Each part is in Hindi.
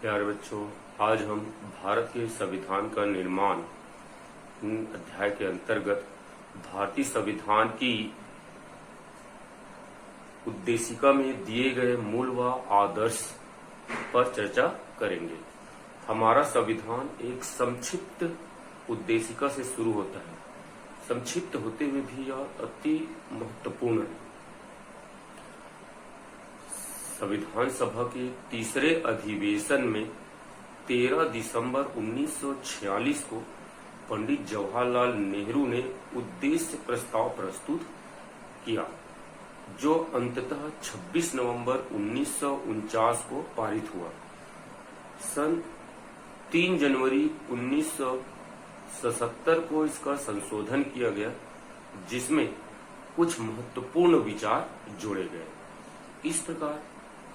प्यारे बच्चों, आज हम भारत के संविधान का निर्माण अध्याय के अंतर्गत भारतीय संविधान की उद्देशिका में दिए गए मूल व आदर्श पर चर्चा करेंगे। हमारा संविधान एक संक्षिप्त उद्देशिका से शुरू होता है। संक्षिप्त होते हुए भी यह अति महत्वपूर्ण है। संविधान सभा के तीसरे अधिवेशन में 13 दिसंबर 1946 को पंडित जवाहरलाल नेहरू ने उद्देश्य प्रस्ताव प्रस्तुत किया, जो अंततः 26 नवंबर 1949 को पारित हुआ। सन 3 जनवरी 1977 को इसका संशोधन किया गया, जिसमें कुछ महत्वपूर्ण विचार जोड़े गए। इस प्रकार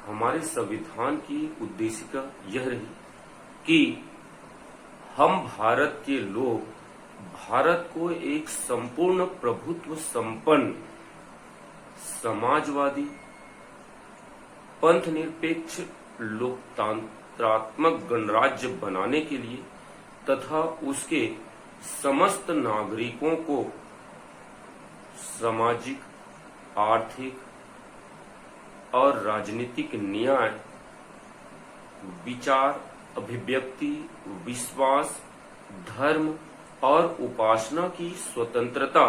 हमारे संविधान की उद्देशिका यह रही कि हम भारत के लोग भारत को एक संपूर्ण प्रभुत्व संपन्न समाजवादी पंथ निरपेक्ष लोकतंत्रात्मक गणराज्य बनाने के लिए तथा उसके समस्त नागरिकों को सामाजिक, आर्थिक और राजनीतिक न्याय, विचार, अभिव्यक्ति, विश्वास, धर्म और उपासना की स्वतंत्रता,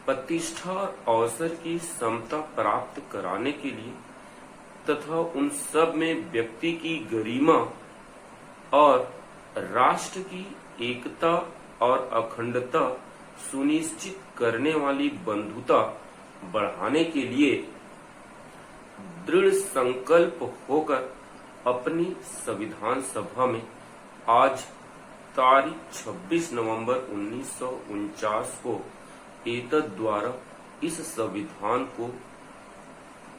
प्रतिष्ठा और अवसर की समता प्राप्त कराने के लिए तथा उन सब में व्यक्ति की गरिमा और राष्ट्र की एकता और अखंडता सुनिश्चित करने वाली बंधुता बढ़ाने के लिए दृढ़ संकल्प होकर अपनी संविधान सभा में आज तारीख 26 नवंबर 1949 को एतद द्वारा इस संविधान को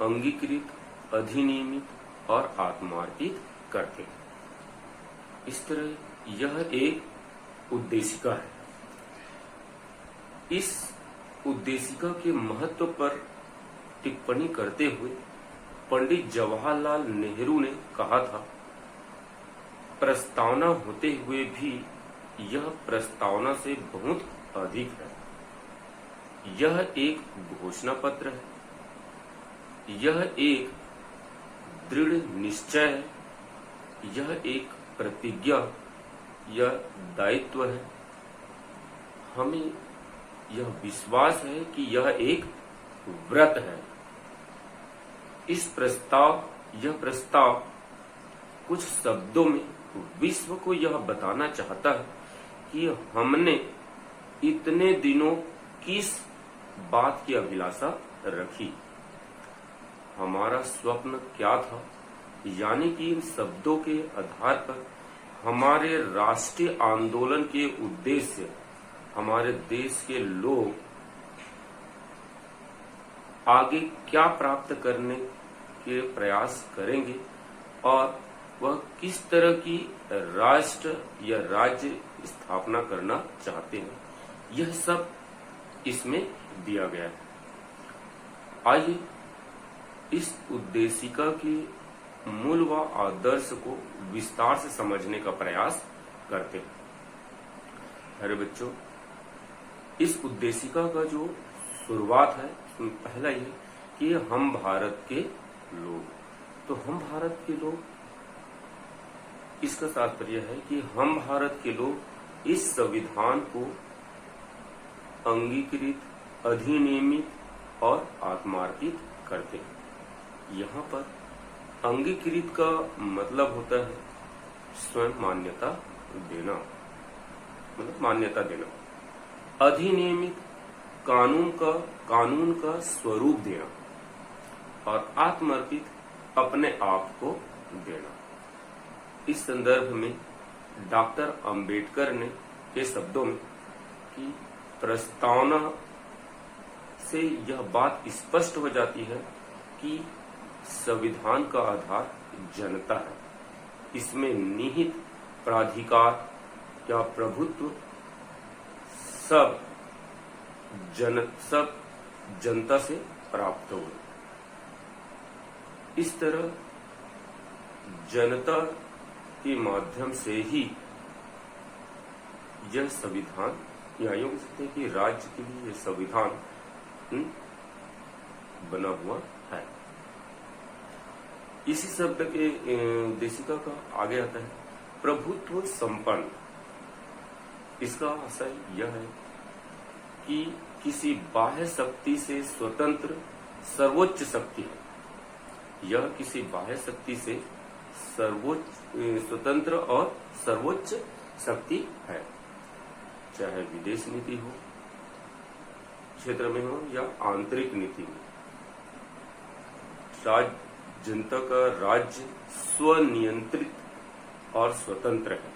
अंगीकृत, अधिनियमित और आत्मार्पित करते हैं। इस तरह यह एक उद्देशिका है। इस उद्देशिका के महत्व पर टिप्पणी करते हुए पंडित जवाहरलाल नेहरू ने कहा था, प्रस्तावना होते हुए भी यह प्रस्तावना से बहुत अधिक है। यह एक घोषणा पत्र है, यह एक दृढ़ निश्चय है, यह एक प्रतिज्ञा, यह दायित्व है। हमें यह विश्वास है कि यह एक व्रत है। यह प्रस्ताव कुछ शब्दों में विश्व को यह बताना चाहता है कि हमने इतने दिनों किस बात की अभिलाषा रखी, हमारा स्वप्न क्या था, यानी कि इन शब्दों के आधार पर हमारे राष्ट्रीय आंदोलन के उद्देश्य, हमारे देश के लोग आगे क्या प्राप्त करने के प्रयास करेंगे और वह किस तरह की राष्ट्र या राज्य स्थापना करना चाहते हैं, यह सब इसमें दिया गया है। आइए इस उद्देशिका के मूल व आदर्श को विस्तार से समझने का प्रयास करते हैं। अरे बच्चों, इस उद्देशिका का जो शुरुआत है, उसमें पहला ये कि हम भारत के लोग, तो हम भारत के लोग, इसका तात्पर्य है कि हम भारत के लोग इस संविधान को अंगीकृत, अधिनियमित और आत्मार्पित करते हैं। यहाँ पर अंगीकृत का मतलब होता है स्वयं मान्यता देना, मतलब मान्यता देना। अधिनियमित कानून का स्वरूप देना और आत्मार्पित अपने आप को देना। इस संदर्भ में डॉक्टर अंबेडकर ने के शब्दों में कि प्रस्तावना से यह बात स्पष्ट हो जाती है कि संविधान का आधार जनता है। इसमें निहित प्राधिकार या प्रभुत्व सब जनता से प्राप्त हुए। इस तरह जनता के माध्यम से ही यह संविधान, या यूं कह सकते हैं कि राज्य के लिए यह संविधान बना हुआ है। इसी शब्द के उद्देशिका का आगे आता है प्रभुत्व संपन्न। इसका आशय यह है कि किसी बाह्य शक्ति से स्वतंत्र सर्वोच्च शक्ति है। यह किसी बाह्य शक्ति से स्वतंत्र और सर्वोच्च शक्ति है, चाहे विदेश नीति हो क्षेत्र में हो या आंतरिक नीति में। जनता का राज्य स्वनियंत्रित और स्वतंत्र है।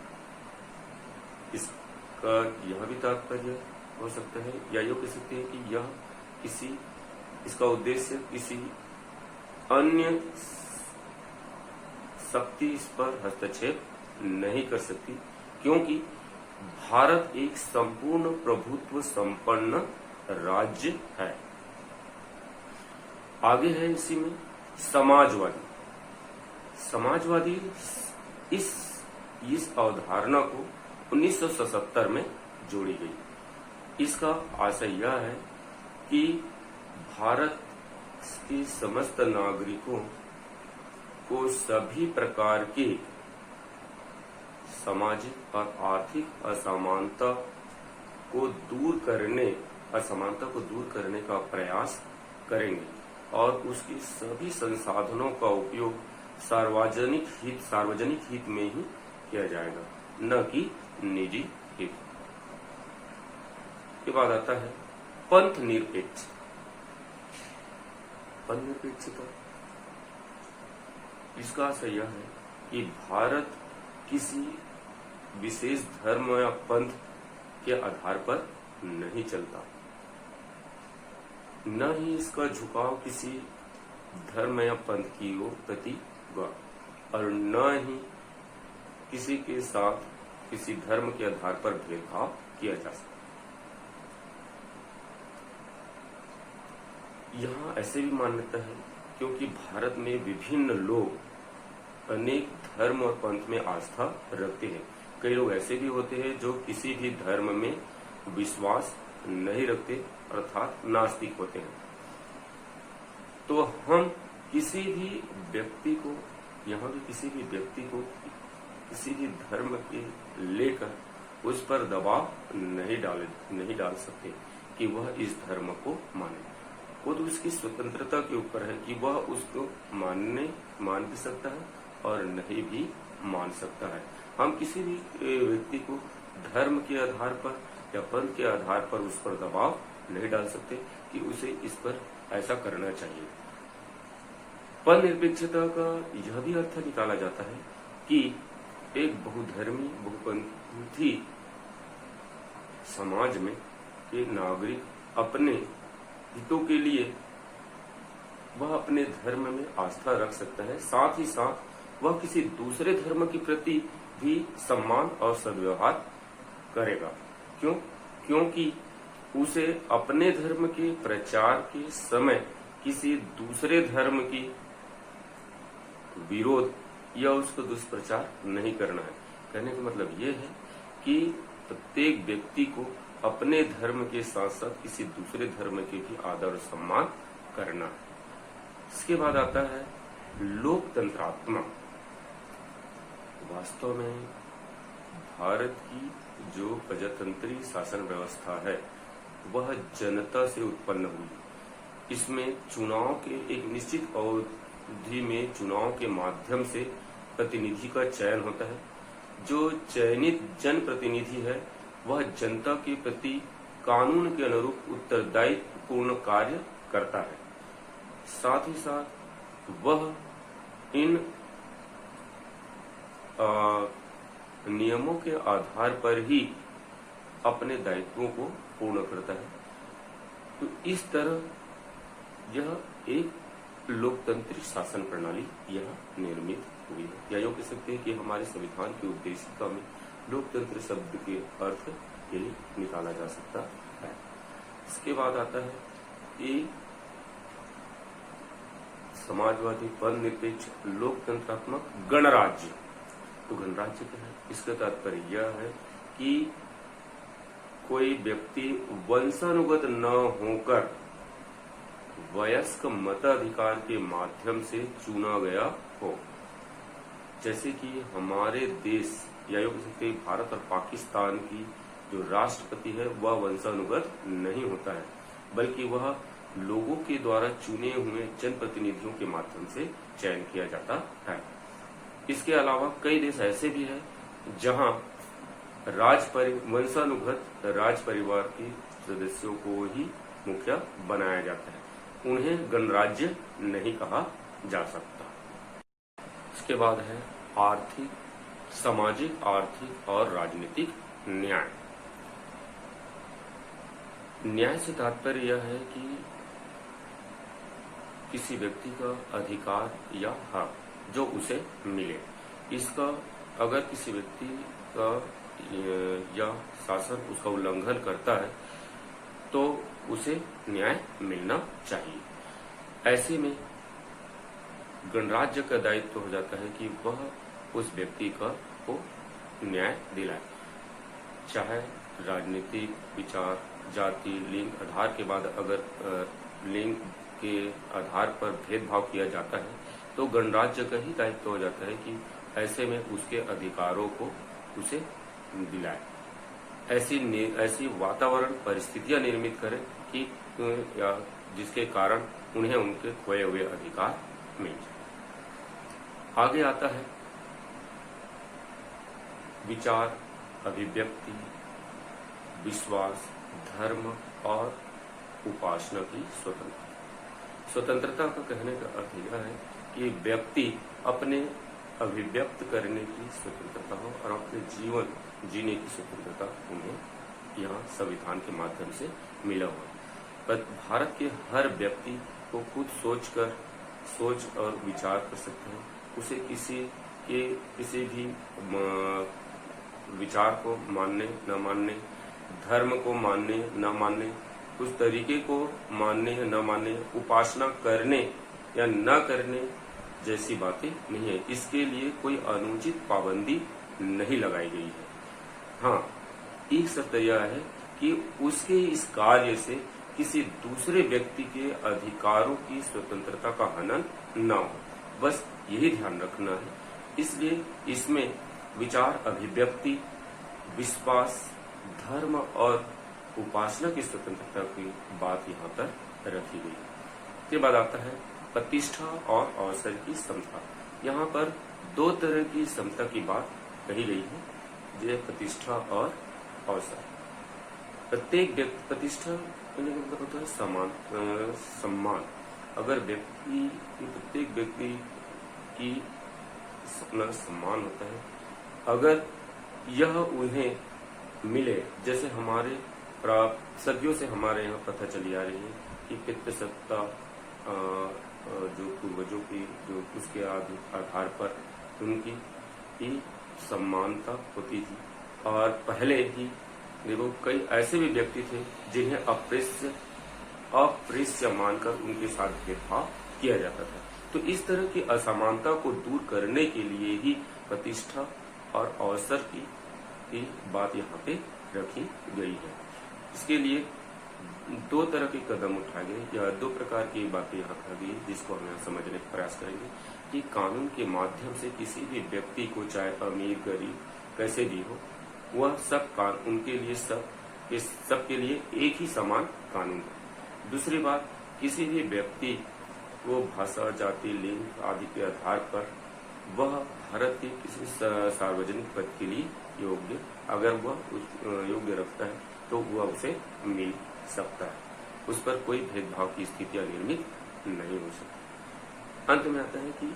इसका यह भी तात्पर्य हो सकता है, या यूं कह सकते हैं कि यह इसका उद्देश्य किसी अन्य शक्ति इस पर हस्तक्षेप नहीं कर सकती, क्योंकि भारत एक संपूर्ण प्रभुत्व संपन्न राज्य है। आगे है इसी में समाजवादी इस अवधारणा को 1977 में जोड़ी गई। इसका आशय यह है कि भारत के समस्त नागरिकों को सभी प्रकार के सामाजिक और आर्थिक असमानता को दूर करने का प्रयास करेंगे और उसके सभी संसाधनों का उपयोग सार्वजनिक हित में ही किया जाएगा, न कि निजी हित। के बाद आता है पंथ निरपेक्षता। इसका आशय यह है कि भारत किसी विशेष धर्म या पंथ के आधार पर नहीं चलता, न ही इसका झुकाव किसी धर्म या पंथ की ओर प्रति हुआ, और न ही किसी के साथ किसी धर्म के आधार पर भेदभाव किया जा सकता। यहाँ ऐसे भी मान्यता है क्योंकि भारत में विभिन्न लोग अनेक धर्म और पंथ में आस्था रखते हैं। कई लोग ऐसे भी होते हैं जो किसी भी धर्म में विश्वास नहीं रखते, अर्थात नास्तिक होते हैं। तो हम किसी भी व्यक्ति को किसी भी धर्म के लेकर उस पर दबाव नहीं डाल सकते कि वह इस धर्म को माने। वो तो उसकी स्वतंत्रता के ऊपर है कि वह उसको मान भी सकता है और नहीं भी मान सकता है। हम किसी भी व्यक्ति को धर्म के आधार पर या पंथ के आधार पर उस पर दबाव नहीं डाल सकते कि उसे इस पर ऐसा करना चाहिए। पंथ निरपेक्षता का यह भी अर्थ निकाला जाता है कि एक बहुधर्मी बहुपंथी समाज में के नागरिक अपने हितों के लिए वह अपने धर्म में आस्था रख सकता है, साथ ही साथ वह किसी दूसरे धर्म के प्रति भी सम्मान और सद्व्यवहार करेगा। क्योंकि उसे अपने धर्म के प्रचार के समय किसी दूसरे धर्म की विरोध या उसको दुष्प्रचार नहीं करना है। कहने का मतलब ये है कि प्रत्येक व्यक्ति को अपने धर्म के साथ साथ किसी दूसरे धर्म के भी आदर और सम्मान करना है। इसके बाद आता है लोकतंत्रात्मक। वास्तव में भारत की जो प्रजातंत्री शासन व्यवस्था है वह जनता से उत्पन्न हुई। इसमें चुनाव के एक निश्चित अवधि में चुनाव के माध्यम से प्रतिनिधि का चयन होता है। जो चयनित जनप्रतिनिधि है वह जनता के प्रति कानून के अनुरूप उत्तरदायित्व पूर्ण कार्य करता है। साथ ही साथ वह इन नियमों के आधार पर ही अपने दायित्वों को पूर्ण करता है। तो इस तरह यह एक लोकतांत्रिक शासन प्रणाली यह निर्मित हुई है, या यूं कह सकते हैं कि हमारे संविधान की उद्देशिका में लोकतंत्र शब्द के अर्थ यही निकाला जा सकता है। इसके बाद आता है कि समाजवादी पंथ निरपेक्ष लोकतंत्रात्मक गणराज्य। तो गणराज्य क्या है? इसका तात्पर्य यह है कि कोई व्यक्ति वंशानुगत न होकर वयस्क मताधिकार के माध्यम से चुना गया हो। जैसे कि हमारे देश या योग सकते भारत और पाकिस्तान की जो राष्ट्रपति है वह वंशानुगत नहीं होता है, बल्कि वह लोगों के द्वारा चुने हुए जनप्रतिनिधियों के माध्यम से चयन किया जाता है। इसके अलावा कई देश ऐसे भी हैं जहां वंशानुगत राज परिवार के सदस्यों को ही मुखिया बनाया जाता है, उन्हें गणराज्य नहीं कहा जा सकता। इसके बाद है आर्थिक, सामाजिक, आर्थिक और राजनीतिक न्याय। न्याय से तात्पर्य यह है कि किसी व्यक्ति का अधिकार या हक जो उसे मिले, इसका अगर किसी व्यक्ति का या शासन उसका उल्लंघन करता है तो उसे न्याय मिलना चाहिए। ऐसे में गणराज्य का दायित्व हो जाता है कि वह उस व्यक्ति को न्याय दिलाए, चाहे राजनीतिक विचार, जाति, लिंग आधार के बाद अगर लिंग के आधार पर भेदभाव किया जाता है तो गणराज्य का ही दायित्व हो जाता है कि ऐसे में उसके अधिकारों को उसे दिलाए, ऐसी वातावरण परिस्थितियां निर्मित करें कि या जिसके कारण उन्हें उनके खोए हुए अधिकार मिल जाए। आगे आता है विचार, अभिव्यक्ति, विश्वास, धर्म और उपासना की स्वतंत्रता। स्वतंत्रता का कहने का अर्थ यह है कि व्यक्ति अपने अभिव्यक्त करने की स्वतंत्रता हो और अपने जीवन जीने की स्वतंत्रता उन्हें यहाँ संविधान के माध्यम से मिला हुआ। पर भारत के हर व्यक्ति को खुद सोच और विचार कर सकते हैं, उसे किसी भी विचार को मानने न मानने, धर्म को मानने न मानने, उस तरीके को मानने या न मानने, उपासना करने या न करने जैसी बातें नहीं है। इसके लिए कोई अनुचित पाबंदी नहीं लगाई गई है। हाँ, एक शर्त यह है कि उसके इस कार्य से किसी दूसरे व्यक्ति के अधिकारों की स्वतंत्रता का हनन न हो, बस यही ध्यान रखना है। इसलिए इसमें विचार, अभिव्यक्ति, विश्वास, धर्म और उपासना की स्वतंत्रता की बात यहाँ पर रखी गई है। इसके बाद आता है प्रतिष्ठा और अवसर की समता। यहाँ पर दो तरह की समता की बात कही गई है, जो प्रतिष्ठा और अवसर। प्रत्येक व्यक्ति, प्रतिष्ठा मतलब होता है सम्मान। अगर प्रत्येक व्यक्ति की अपना सम्मान होता है, अगर यह उन्हें मिले, जैसे हमारे सदियों से हमारे यहाँ प्रथा चली आ रही है कि पितृसत्ता जो पूर्वजों की जो उसके आधार पर उनकी ही सम्मानता होती थी। और पहले ही देखो कई ऐसे भी व्यक्ति थे जिन्हें अप्रेष्य मानकर उनके साथ भेदभाव किया जाता था। तो इस तरह की असमानता को दूर करने के लिए ही प्रतिष्ठा और अवसर की बात यहाँ पे रखी गई है। इसके लिए दो तरह के कदम उठाए गए या दो प्रकार की बातें यहाँ कही गई, जिसको हम यहाँ समझने का प्रयास करेंगे कि कानून के माध्यम से किसी भी व्यक्ति को, चाहे अमीर गरीब कैसे भी हो, वह उनके लिए सबके लिए एक ही समान कानून है। दूसरी बात, किसी भी व्यक्ति को भाषा, जाति, लिंग आदि के आधार पर वह भारत के किसी सार्वजनिक पद के लिए योग्य, अगर वह योग्य रखता है तो वह उसे मिल सकता है। उस पर कोई भेदभाव की स्थितियां निर्मित नहीं हो सकती। अंत में आता है कि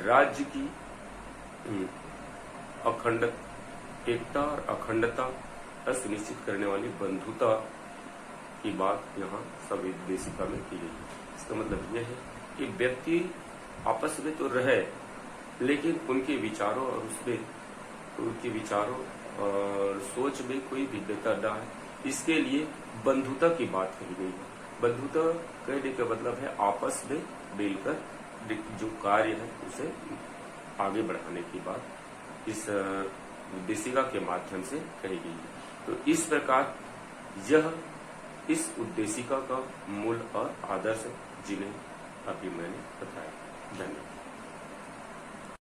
राज्य की एकता और अखंडता सुनिश्चित करने वाली बंधुता की बात यहाँ संविदेशिका में की गई है। इसका मतलब यह है कि व्यक्ति आपस में तो रहे, लेकिन उनके विचारों और सोच में कोई भिन्नता न है, इसके लिए बंधुता की बात कही गई है। बंधुता कहने का मतलब है आपस में मिलकर जो कार्य है उसे आगे बढ़ाने की बात इस उद्देशिका के माध्यम से कही गई है। तो इस प्रकार यह इस उद्देशिका का मूल और आदर्श जिन्हें अभी मैंने बताया। धन्यवाद।